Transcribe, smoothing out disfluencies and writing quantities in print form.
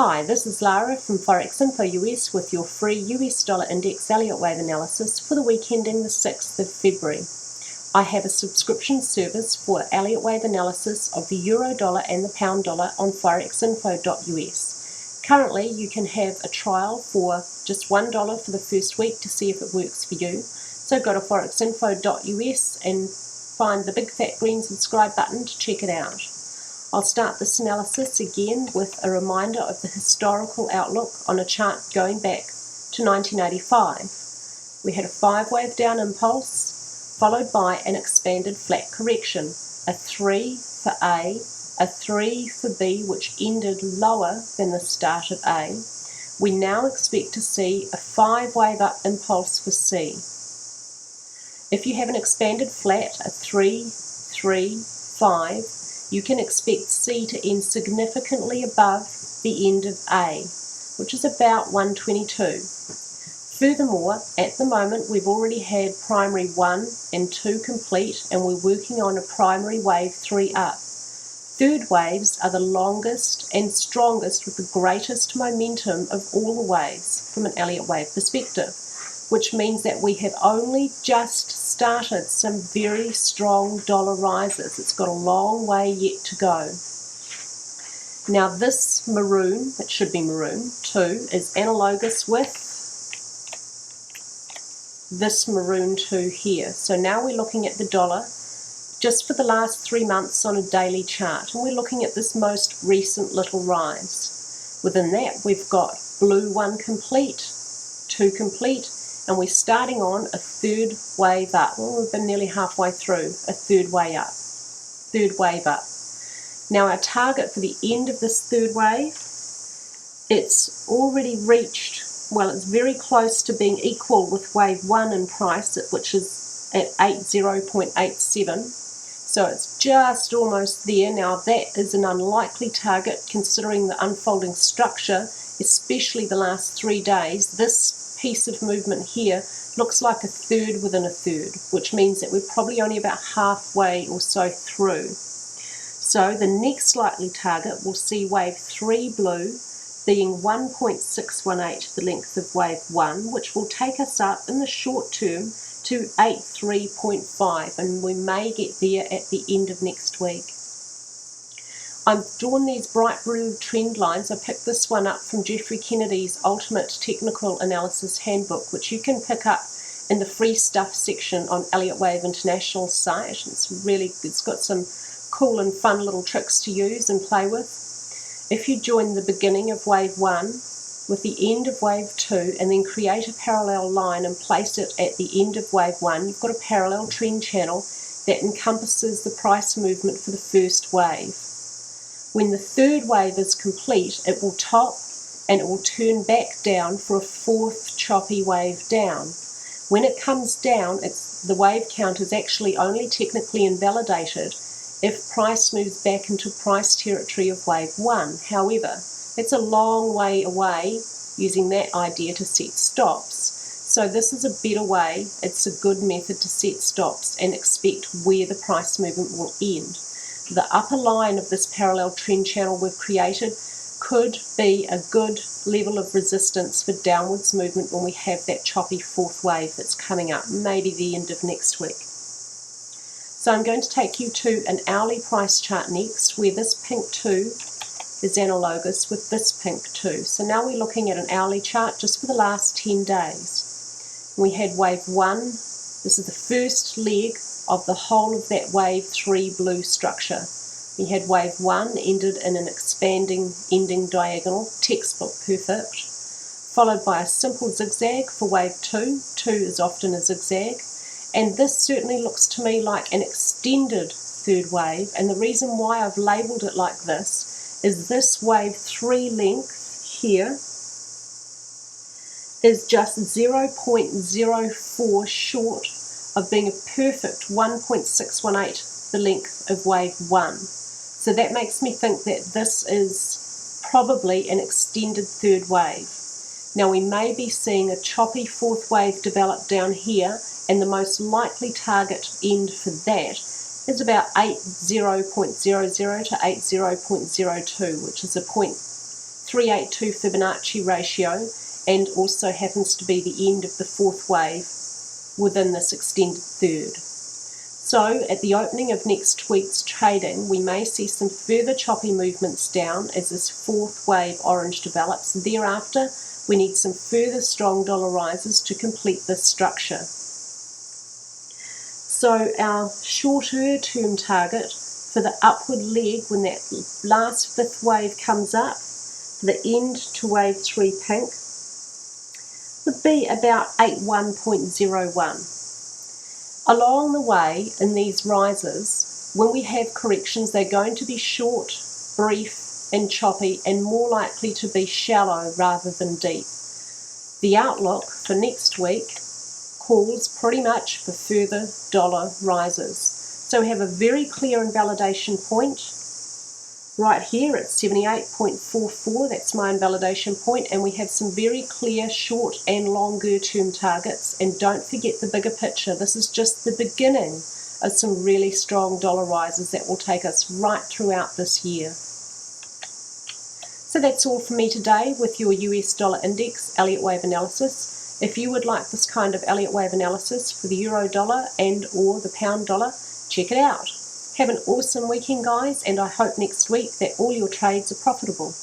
Hi, this is Lara from Forex Info US with your free US dollar index Elliott Wave analysis for the week ending the 6th of February. I have a subscription service for Elliott Wave analysis of the euro dollar and the pound dollar on forexinfo.us. Currently, you can have a trial for just $1 for the first week to see if it works for you. So go to forexinfo.us and find the big fat green subscribe button to check it out. I'll start this analysis again with a reminder of the historical outlook on a chart going back to 1985. We had a 5-wave down impulse, followed by an expanded flat correction, a 3 for A, a 3 for B, which ended lower than the start of A. We now expect to see a 5-wave up impulse for C. If you have an expanded flat, a 3, 3, 5, you can expect C to end significantly above the end of A, which is about 122. Furthermore, at the moment we've already had primary 1 and 2 complete, and we're working on a primary wave 3 up. Third waves are the longest and strongest with the greatest momentum of all the waves from an Elliott Wave perspective, which means that we have only just started some very strong dollar rises. It's got a long way yet to go. Now this maroon, it should be maroon 2, is analogous with this maroon 2 here. So now we're looking at the dollar just for the last 3 months on a daily chart, and we're looking at this most recent little rise. Within that we've got blue 1 complete, 2 complete, and we're starting on a third wave up. Well, we've been nearly halfway through a third wave up. Now our target for the end of this third wave, it's already reached, well, it's very close to being equal with wave 1 in price, which is at 80.87. So it's just almost there. Now that is an unlikely target considering the unfolding structure, especially the last 3 days. This piece of movement here looks like a third within a third, which means that we're probably only about halfway or so through. So the next likely target will see wave 3 blue being 1.618, the length of wave 1, which will take us up in the short term to 83.5, and we may get there at the end of next week. I've drawn these bright blue trend lines. I picked this one up from Jeffrey Kennedy's Ultimate Technical Analysis Handbook, which you can pick up in the free stuff section on Elliott Wave International's site. It's got some cool and fun little tricks to use and play with. If you join the beginning of wave 1 with the end of wave 2 and then create a parallel line and place it at the end of wave 1, you've got a parallel trend channel that encompasses the price movement for the first wave. When the third wave is complete, it will top and it will turn back down for a fourth choppy wave down. When it comes down, the wave count is actually only technically invalidated if price moves back into price territory of wave 1. However, it's a long way away using that idea to set stops. So this is a better way, it's a good method to set stops and expect where the price movement will end. The upper line of this parallel trend channel we've created could be a good level of resistance for downwards movement when we have that choppy fourth wave that's coming up, maybe the end of next week. So I'm going to take you to an hourly price chart next, where this pink 2 is analogous with this pink 2. So now we're looking at an hourly chart just for the last 10 days. We had wave 1, this is the first leg of the whole of that wave 3 blue structure. We had wave 1 ended in an expanding ending diagonal, textbook perfect, followed by a simple zigzag for wave 2. 2 is often a zigzag, and this certainly looks to me like an extended third wave, and the reason why I've labelled it like this is this wave 3 length here is just 0.04 short of being a perfect 1.618, the length of wave 1. So that makes me think that this is probably an extended third wave. Now we may be seeing a choppy fourth wave develop down here, and the most likely target end for that is about 80.00 to 80.02, which is a 382 Fibonacci ratio, and also happens to be the end of the fourth wave within this extended third. So at the opening of next week's trading, we may see some further choppy movements down as this fourth wave orange develops. Thereafter, we need some further strong dollar rises to complete this structure. So our shorter term target for the upward leg when that last fifth wave comes up, the end to wave 3 pink, would be about 81.01. Along the way in these rises, when we have corrections, they're going to be short, brief and choppy, and more likely to be shallow rather than deep. The outlook for next week calls pretty much for further dollar rises. So we have a very clear invalidation point right here at 78.44, that's my invalidation point, and we have some very clear short and longer term targets. And don't forget the bigger picture, this is just the beginning of some really strong dollar rises that will take us right throughout this year. So that's all from me today with your US dollar index Elliott Wave analysis. If you would like this kind of Elliott Wave analysis for the euro dollar and or the pound dollar, check it out. Have an awesome weekend, guys, and I hope next week that all your trades are profitable.